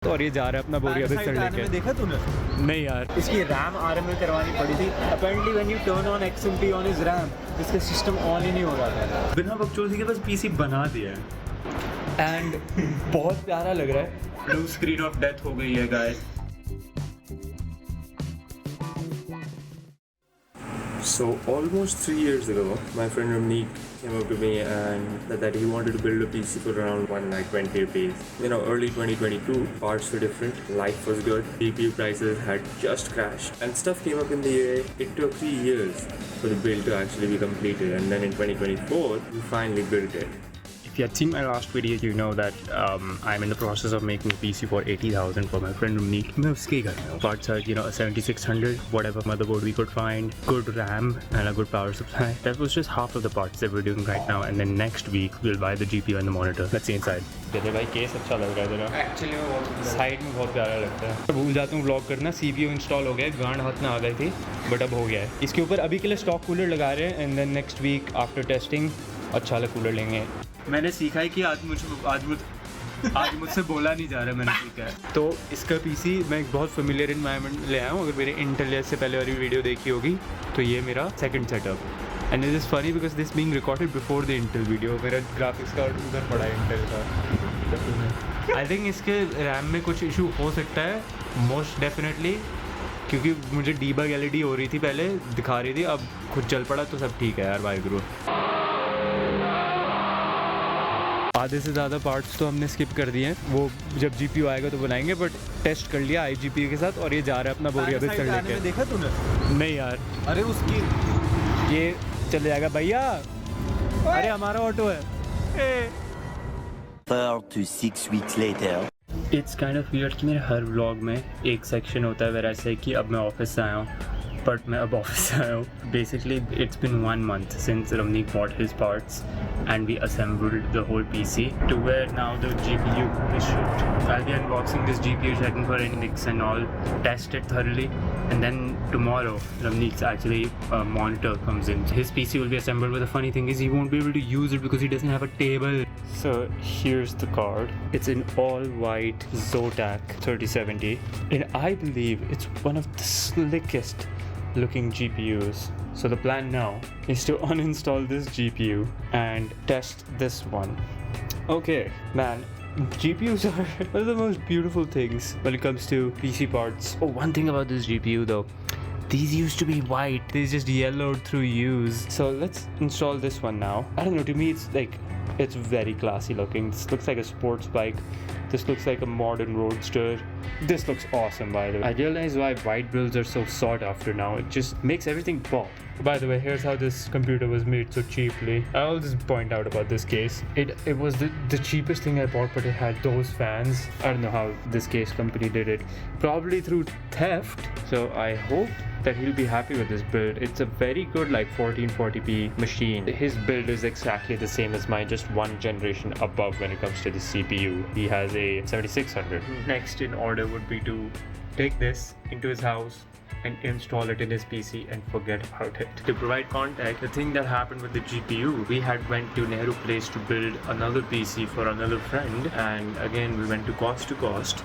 तो और ये जा रहा है अपना बोरिया बिस्तर लेके। देखा तूने? नहीं यार, इसकी रैम आरएमएल करवानी पड़ी थी। Apparently when U turn on XMP on his RAM, इसका सिस्टम ऑन ही नहीं हो रहा था। बिना बकचोदी के बस पीसी बना दिया है एंड बहुत प्यारा लग रहा है। ब्लू स्क्रीन ऑफ डेथ हो गई है guys. So almost 3 years ago, my friend Ramneek came up to me and said that he wanted to build a PC for around 120 rupees. You know, early 2022, parts were different, life was good, CPU prices had just crashed, and stuff came up in the air. It took 3 years for the build to actually be completed, and then in 2024, we finally built it. If you had seen my last video, you know that I'm in the process of making a PC for 80,000 for my friend Ramneek. मैं उसके ही घर में हूँ. Parts are, you know, a 7600, whatever motherboard we could find, good RAM and a good power supply. That was just half of the parts that we're doing right now, and then next week we'll buy the GPU and the monitor. Let's see inside. कहते भाई case अच्छा लग रहा है तेरा. Actually वो side में बहुत प्यारा लगता है. भूल जाता हूँ व्लॉग करना. CPU इंस्टॉल हो गया, गांड हाथ में आ गई थी, बट अब हो गया है. इसके ऊपर अभी के लिए स्टॉक कूलर लगा रहे हैं, and then next week after testing अच्छा वाला कूलर लेंगे. मैंने सीखा है कि आज मुझसे बोला नहीं जा रहा, मैंने सीखा है. तो इसका पीसी मैं एक बहुत फेमिलियर इन्वायरमेंट ले आया हूँ. अगर मेरे इंटेल से पहले वाली वीडियो देखी होगी तो ये मेरा second setup. And it is funny because this being recorded before the Intel video. मेरा ग्राफिक्स कार्ड उधर पड़ा है इंटेल का. आई थिंक इसके रैम में कुछ इशू हो सकता है, मोस्ट डेफिनेटली, क्योंकि मुझे डीबग LED हो रही थी पहले, दिखा रही थी, अब खुद चल पड़ा तो सब ठीक है यार. बाय गुरु. आधे से ज़्यादा पार्ट्स तो हमने स्किप कर दिए हैं, वो जब GPU आएगा तो बनाएंगे, बट टेस्ट कर लिया iGPU के साथ. और ये जा रहा है अपना बोरिया बिस्तर लेके. देखा तूने? नहीं यार, अरे उसकी ये चले जाएगा भैया. अरे हमारा ऑटो है. 4 to 6 weeks later. It's kind of weird कि मेरे हर व्लॉग में एक सेक्शन होता है वैसे है कि अब मैं ऑफिस से आया हूँ, बट मैं अब ऑफिस से आया हूँ. Basically it's been 1 month since Ramneek bought his parts and we assembled the whole PC to where now the GPU is shipped. I'll be unboxing this GPU, checking for any nicks and all, test it thoroughly, and then tomorrow Ramneek's actually monitor comes in. His PC will be assembled, but the funny thing is he won't be able to use it because he doesn't have a table. So here's the card. It's an all white Zotac 3070 and I believe it's one of the slickest looking GPUs. So the plan now is to uninstall this GPU and test this one. Okay, man, GPUs are one of the most beautiful things when it comes to PC parts. Oh, one thing about this GPU though, these used to be white, they just yellowed through use. So let's install this one now. I don't know, to me it's very classy looking. This looks like a sports bike. This looks like a modern roadster. This looks awesome, by the way. I realize why white builds are so sought after now. It just makes everything pop. By the way, here's how this computer was made so cheaply. I'll just point out about this case. It was the cheapest thing I bought, but it had those fans. I don't know how this case company did it. Probably through theft. So I hope that he'll be happy with this build. It's a very good 1440p machine. His build is exactly the same as mine, just one generation above when it comes to the CPU. He has a 7600. Next in order would be to take this into his house and install it in his PC and forget about it. To provide context, the thing that happened with the GPU, we had went to Nehru Place to build another PC for another friend, and again we went to cost.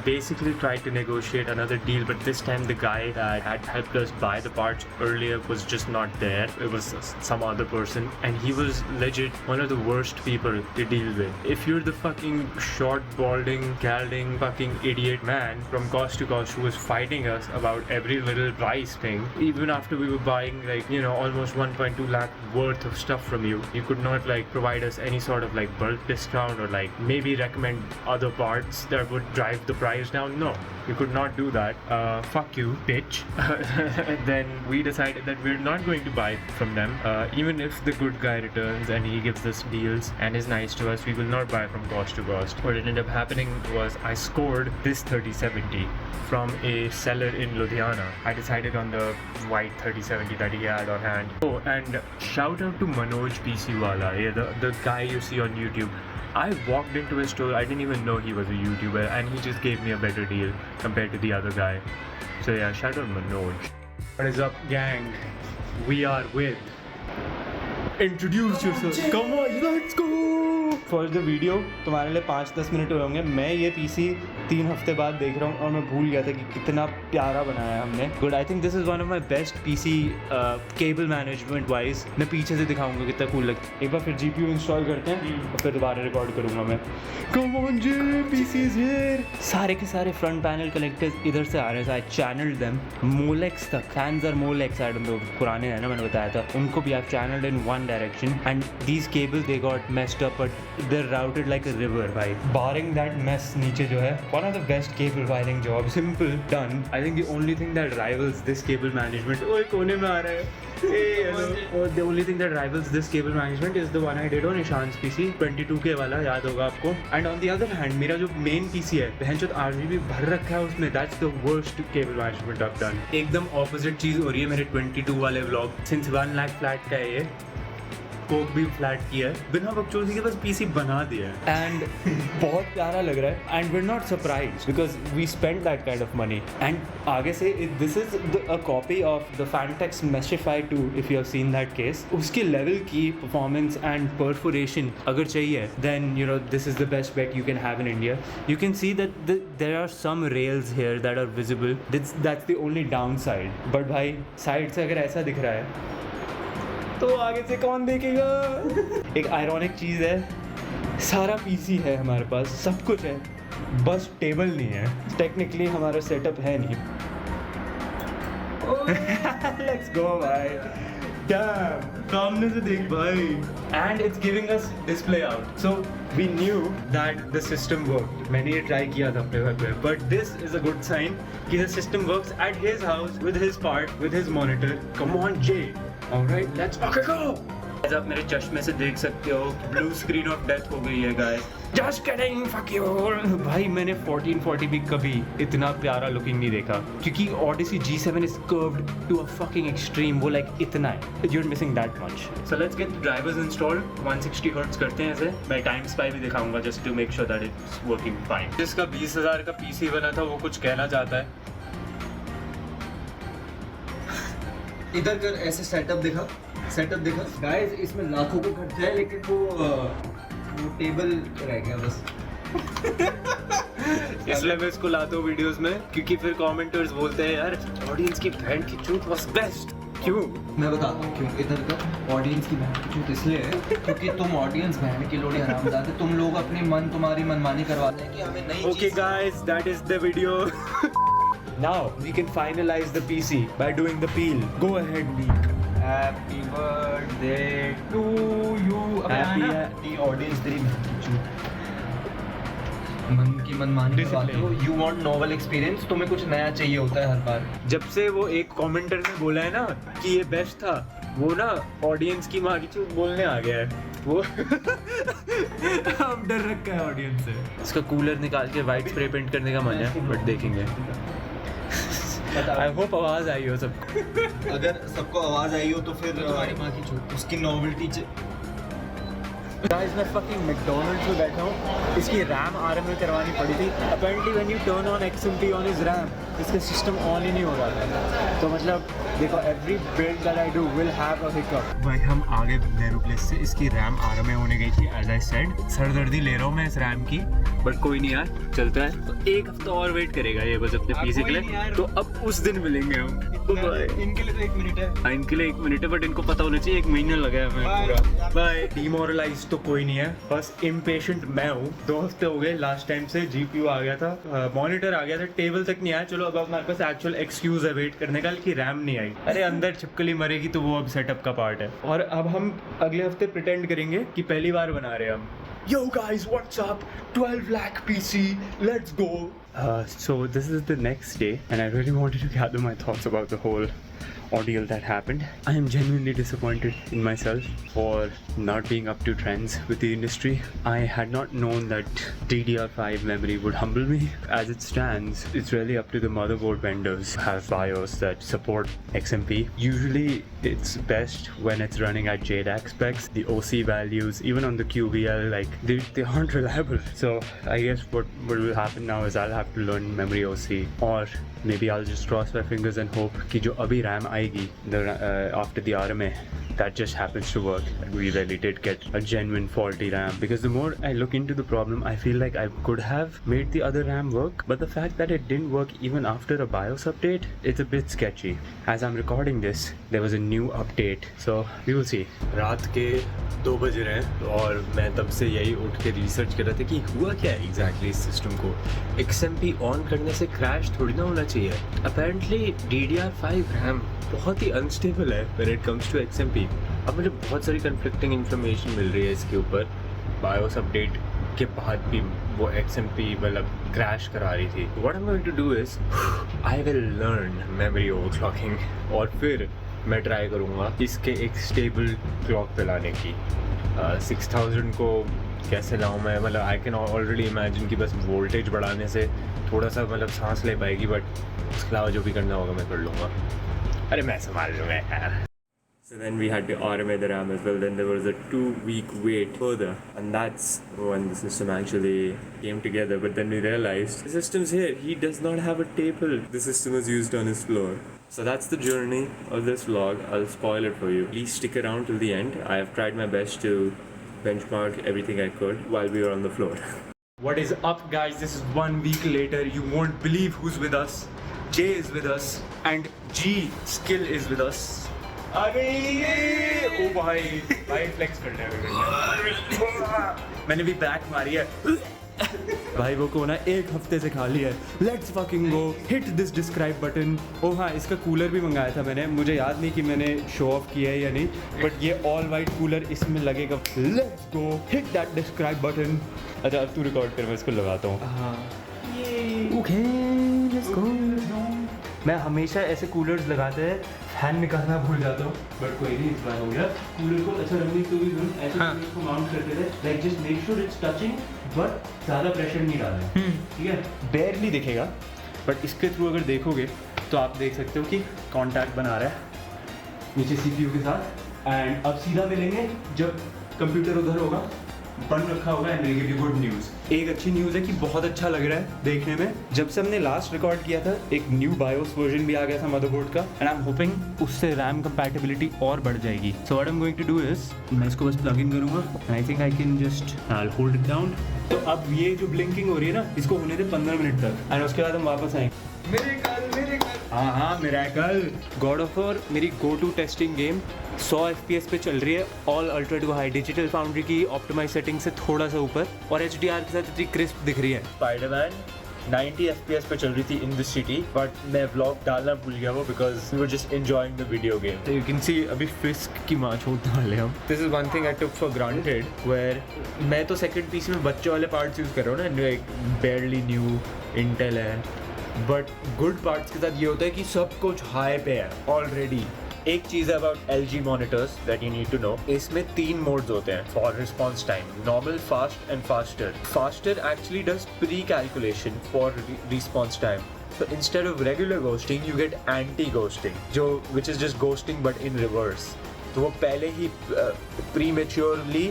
Basically tried to negotiate another deal, but this time the guy that had helped us buy the parts earlier was just not there. It was some other person, and he was legit one of the worst people to deal with. If you're the fucking short, balding, gelding, fucking idiot man from cost to cost who was fighting us about every little price thing, even after we were buying almost 1.2 lakh worth of stuff from you, you could not provide us any sort of bulk discount or maybe recommend other parts that would drive the price down. No, you could not do that. Fuck you, bitch. Then we decided that we're not going to buy from them, even if the good guy returns and he gives us deals and is nice to us. We will not buy from cost to cost. What ended up happening was I scored this 3070 from a seller in Ludhiana. I decided on the white 3070 that he had on hand. Oh, and shout out to Manoj PC Wala, the guy you see on YouTube. I walked into his store, I didn't even know he was a YouTuber, and he just gave me a better deal compared to the other guy. So yeah, shout out Manoj. What is up, gang? We are with... Introduce yourself. Come on, let's go. For the video तुम्हारे लिए 5-10 minute हुए होंगे. मैं ये PC 3 हफ्ते बाद देख रहा हूँ और मैं भूल गया था कि कितना प्यारा बनाया है हमने. Good. I think this is one of my best PC cable management wise. मैं पीछे से दिखाऊंगा कितना कूल लगता है. एक बार फिर GPU इंस्टॉल करते हैं और फिर दोबारा रिकॉर्ड करूँगा मैं. कम ऑन जी, PC इज हियर. सारे के सारे फ्रंट पैनल कनेक्टर्स इधर से आ रहे हैं. I channelled them. मोलेक्स तक, fans are Molex, I don't know, पुराने हैं ना, मैंने बताया था. उनको भी I channelled in one direction and these cables they got messed up but they are routed like a river भाई. बारिंग दैट मेस नीचे जो है, one of the best cable wiring job, simple, done. I think the only thing that rivals this cable management, oh कोने में आ रहा है. Hey, hello. Oh, the only thing that rivals this cable management is the one I did on Ishan's PC, 22K वाला, याद होगा आपको. And on the other hand, मेरा जो main PC है, बहनचोद RGB भर रखा है उसमें. That's the worst cable management I've done. एकदम opposite चीज़ हो रही है मेरे 22 वाले vlog. Since 1 lakh flat का है ये. कोक भी फ्लैट किया है, बिना बकचोदी के बस PC बना दिया है. एंड बहुत प्यारा लग रहा है. And we are not surprised because we spend that kind of money. And आगे से this is a copy of the Fantex Meshify 2 if you have seen that case. उसके लेवल की परफॉर्मेंस एंड परफोरेशन अगर चाहिए then you know this is the best bet you can have in India. You can see that there are some rails here that are visible. That's the only down side. But भाई side से अगर ऐसा दिख रहा है तो आगे से कौन देखेगा. एक आयरॉनिक चीज़ है, सारा PC है हमारे पास, सब कुछ है, बस टेबल नहीं है. टेक्निकली हमारा सेटअप है नहीं. लेट्स गो भाई. डैम, सामने से देख भाई. And it's giving us display out. So we knew that the system work. मैंने ये ट्राई किया था अपने घर पे. But this is a good sign कि the system works at his house with his part with his monitor. Come on J. Alright, let's fucking go! Guys, आप मेरे चश्मे से देख सकते हो ब्लू स्क्रीन ऑफ डेथ हो गई है guys. Just kidding, fuck you! भाई मैंने 1440 भी कभी इतना प्यारा लुकिंग नहीं देखा क्योंकि Odyssey G7 is curved to a fucking extreme. वो like इतना है. You're missing that much. So let's get the drivers installed. 160 Hz करते हैं इसे. मैं टाइम स्पाई भी दिखाऊंगा just to make sure that it's working fine. जिसका 20,000 का PC बना था वो कुछ कहना चाहता है. इधर कर, ऐसे सेटअप दिखा गाइस. इसमें लाखों का खर्चा है लेकिन वो टेबल रह गया बस. इसलिए मैं इसको लाता हूँ वीडियोस में क्योंकि फिर कमेंटर्स बोलते हैं यार ऑडियंस की बहन की चूत वाज बेस्ट. क्यों? मैं बताता हूँ क्यों. इधर का ऑडियंस की बहन की चूत इसलिए है क्योंकि तुम ऑडियंस बहन की लोड़ी हरामजादे. तुम लोग अपनी तुम्हारी मनमानी करवाते हैं कि हमें नहीं. Okay guys, that is the video. Now we can finalize the PC by doing the peel. Go ahead, Meek. Happy birthday to you. Happy audience तेरी मन की मनमानी करवाते हो. You want novel experience. तुम्हें कुछ नया चाहिए होता है हर बार. जब से वो एक कमेंटर ने बोला है ना कि ये बेस्ट था, वो ना ऑडियंस की माँ की चूत बोलने आ गया है. वो अब डर रखा है ऑडियंस से. इसका कूलर निकाल के वाइट स्प्रे पेंट करने का मन है बट देखेंगे. आई होप आवाज़ आई हो सबको. अगर सबको आवाज़ आई हो तो फिर तुम्हारी माँ की चूत उसकी नॉवेल्टी. गाइस मैं फकिंग मैकडॉनल्ड्स में बैठा हूँ. इसकी रैम RMA करवानी पड़ी थी. Apparently when U turn on XMP on his RAM इसका सिस्टम ऑन ही नहीं हो रहा था. तो मतलब देखो every build that I do will have a hiccup. भाई हम आगे नेहरू प्लेस से इसकी रैम RMA होने गई थी. एज आई सेड सरदर्दी ले रहा हूँ मैं इस रैम की. बट कोई नहीं यार, चलता है. तो एक हफ्ता और वेट करेगा ये बस अपने PC के लिए. तो अब उस दिन मिलेंगे हम. इनके लिए तो 1 मिनट है. इनके लिए 1 मिनट है बट इनको पता होना चाहिए 1 महीना लगा है हमें पूरा. बाय. डिमोरलाइज तो कोई नहीं है, बस इम्पेशेंट मैं हूँ. 2 हफ्ते हो गए लास्ट टाइम से. GPU आ गया था, मॉनिटर आ गया था, टेबल तक नहीं आया. चलो अब हमारे पास एक्चुअल एक्सक्यूज है वेट करने का कि रैम नहीं आई. अरे अंदर छिपकली मरेगी तो वो अब सेटअप का पार्ट है. और अब हम अगले हफ्ते प्रिटेंड करेंगे कि पहली बार बना रहे हैं हम. Yo guys, what's up? 12 lakh PC, let's go! So this is the next day and I really wanted to gather my thoughts about the whole ordeal that happened. I am genuinely disappointed in myself for not being up to trends with the industry. I had not known that DDR5 memory would humble me. As it stands, it's really up to the motherboard vendors who have BIOS that support XMP. Usually it's best when it's running at JDAC specs. The OC values, even on the QVL, like they aren't reliable. So I guess what will happen now is I'll have to learn memory OC, or maybe I'll just cross my fingers and hope कि जो अभी RAM आएगी after the RMA that just happens to work. And we really did get a genuine faulty RAM, because the more I look into the problem, I feel like I could have made the other RAM work, but the fact that it didn't work even after a BIOS update, it's a bit sketchy. As I'm recording this, there was a new update, so we will see. रात के 2 बज रहे हैं और मैं तब से यही उठ के रिसर्च कर रहा था कि हुआ क्या है एग्जैक्टली इस सिस्टम को. XMP ऑन करने से क्रैश थोड़ी ना होना चाहिए. अपेरेंटली DDR5 रैम बहुत ही अनस्टेबल है when it comes to XMP. अब मुझे बहुत सारी कन्फ्लिक्टिंग इन्फॉर्मेशन मिल रही है इसके ऊपर. बायोस अपडेट के बाद भी वो XMP मतलब क्रैश करा रही थी. What I am going to do is I will learn memory overclocking और फिर मैं ट्राई करूँगा इसके एक स्टेबल क्लॉक पे लाने की. 6000 को कैसे लाऊँ मैं, मतलब आई कैन ऑलरेडी इमेजिन कि बस वोल्टेज बढ़ाने से थोड़ा सा मतलब सांस ले पाएगी, बट उसके अलावा जो भी करना होगा मैं कर लूँगा. अरे मैं संभाल लूँगा यार. So then we had to automate the RAM as well. Then there was a 2-week wait further, and that's when the system actually came together. But then we realized the system's here. He does not have a table. The system was used on his floor. So that's the journey of this vlog. I'll spoil it for you. Please stick around till the end. I have tried my best to benchmark everything I could while we were on the floor. What is up, guys? This is 1 week later. You won't believe who's with us. Jay is with us, and G Skill is with us. अरे ओ भाई flex कर रहा है. मैंने भी back मारी है भाई. वो को ना 1 हफ्ते से खा लिया है. Let's fucking go. Hit this describe button. ओ हाँ, इसका कूलर भी मंगाया था मैंने. मुझे याद नहीं कि मैंने शो ऑफ किया है या नहीं, बट ये ऑल वाइट कूलर इसमें लगेगा. Let's go. Hit that describe button. अच्छा अब तू रिकॉर्ड कर, मैं इसको लगाता हूँ. हाँ ओके लेट्स गो. मैं हमेशा ऐसे कूलर्स लगाते हैं, फैन निकालना भूल जाता हूँ, बट कोई नहीं, इस बार हो गया. कूलर को अच्छा रखने के लिए ऐसे कूलर को माउंट करते थे. Like just make sure it's touching, but ज़्यादा प्रेशर नहीं डालना. ठीक है, बेयरली दिखेगा, बट इसके थ्रू अगर देखोगे तो आप देख सकते हो कि कॉन्टैक्ट बना रहा है नीचे CPU के साथ. एंड अब सीधा मिलेंगे जब कंप्यूटर उधर होगा, बंद रखा होगा. And will give you good news. एक अच्छी न्यूज़ है कि बहुत अच्छा लग रहा है देखने में. जब से हमने लास्ट रिकॉर्ड किया था, एक न्यू बायोस वर्जन भी आ गया था मदरबोर्ड का, एंड आई एम होपिंग उससे रैम कंपैटिबिलिटी और बढ़ जाएगी. So what I am going to do is, मैं इसको बस प्लग इन करूँगा. I think I can just I will hold it down. तो अब ये जो ब्लिंकिंग हो रही है ना, इसको होने दे 15 मिनट तक, एंड उसके बाद हम वापस आएंगे. हाँ मिरेकल. गॉड ऑफ वॉर मेरी go to testing game 100 FPS पे चल रही है. All ultra to high. Digital Foundry की ऑप्टिमाइज सेटिंग से थोड़ा सा ऊपर, और HDR के साथ इतनी क्रिस्प दिख रही है. स्पाइडरमैन 90 FPS पे चल रही थी इन द सिटी, बट मैं व्लॉग डालना भूल गया वो, because we were just enjoying the video game. You can see अभी फिस्क की माँ छोड़ने वाले हम. This is one thing I took for granted, where मैं तो सेकंड पीसी में बच्चे वाले पार्ट्स यूज़ कर रहा हूँ ना, एक बेयरली न्यू इंटेल है, बट गुड पार्ट्स के साथ ये होता है कि सब कुछ हाई पे है ऑलरेडी. एक चीज़ है about LG monitors that you need to know, इसमें 3 मोड्स होते हैं for response time. Normal, fast and faster. Faster actually does pre calculation for response time. So instead of regular ghosting, you get anti-ghosting, जो which is just ghosting but in reverse. तो वो पहले ही prematurely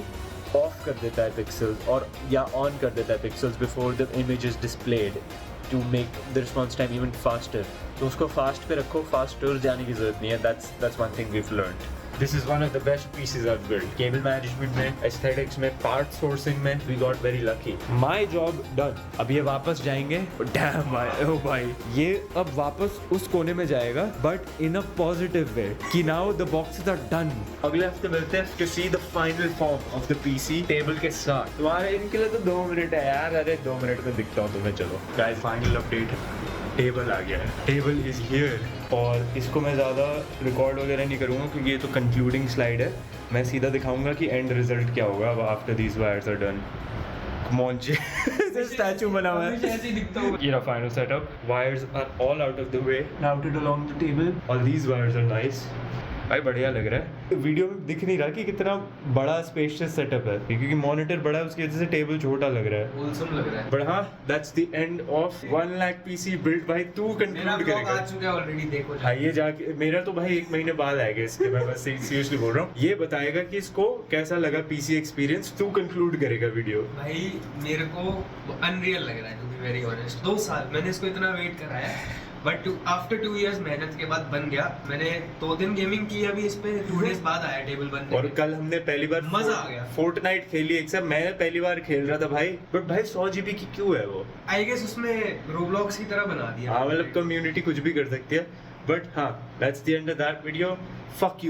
of कर देता है pixels, और या on कर देता है pixels before the image is displayed, to make the response time even faster. तो उसको फास्ट पे रखो, फास्ट टूर जाने की जरूरत नहीं है. That's one thing we've learned. This is one of the best pieces I've built. Cable management में, एस्थेटिक्स में, पार्ट सोर्सिंग में, we got very lucky. My job done. अब ये वापस जाएंगे. डैम भाई, ओ भाई, ये अब वापस उस कोने में जाएगा, but in a positive way, कि now the boxes are done. अगले हफ्ते मिलते हैं to see the final form of the PC table के साथ. तुम्हारे इनके लिए तो 2 मिनट है यार. अरे 2 मिनट में दिखता हूँ तुम्हें. चलो गाइस, फाइनल अपडेट, टेबल आ गया है. Table is here. और इसको मैं ज़्यादा रिकॉर्ड वगैरह नहीं करूँगा क्योंकि ये तो कंक्लूडिंग स्लाइड है. मैं सीधा दिखाऊंगा कि एंड रिजल्ट क्या होगा अब after these wires are done. मोंचे स्टैचू बना हुआ है. ऐसे ही दिखता होगा. ये final setup. Wires are all out of the way, routed along the table. All these wires are nice. भाई बढ़िया लग रहा है. वीडियो में दिख नहीं रहा कि कितना बड़ा स्पेशियस सेटअप है, क्योंकि मॉनिटर बड़ा है, उसकी वजह से टेबल छोटा लग रहा है. होलसम लग रहा है. बट हाँ, that's the end of 1 lakh PC build. भाई तू कंक्लूड करेगा. आ चुका है ऑलरेडी, देखो. हाँ, ये जाके मेरा तो भाई 1 महीने बाद आएगा इसके. मैं बस सीरियसली बोल रहा हूँ. ये बताएगा कि इसको कैसा लगा पीसी एक्सपीरियंस. तू कंक्लूड करेगा वीडियो. भाई मेरे को अनरियल लग रहा है, टू बी वेरी ऑनेस्ट. 2 साल मैंने इसको इतना वेट कराया, बट आफ्टर 2 years मेहनत के बाद बन गया। मैंने 2 दिन गेमिंग की अभी इस पे, 2 days बाद आया टेबल बनने और के। कल हमने पहली बार मजा आ गया। फोर्टनाइट खेली, एक्सेप्ट मैंने पहली बार खेल रहा था भाई, बट भाई 100 GB की क्यों है वो? आई गेस उसमें रोब्लॉक्स की तरह बना दिया। हाँ मतलब कम्युनिटी कुछ भी कर सकती है, बट हाँ that's the end of that video. Fuck you.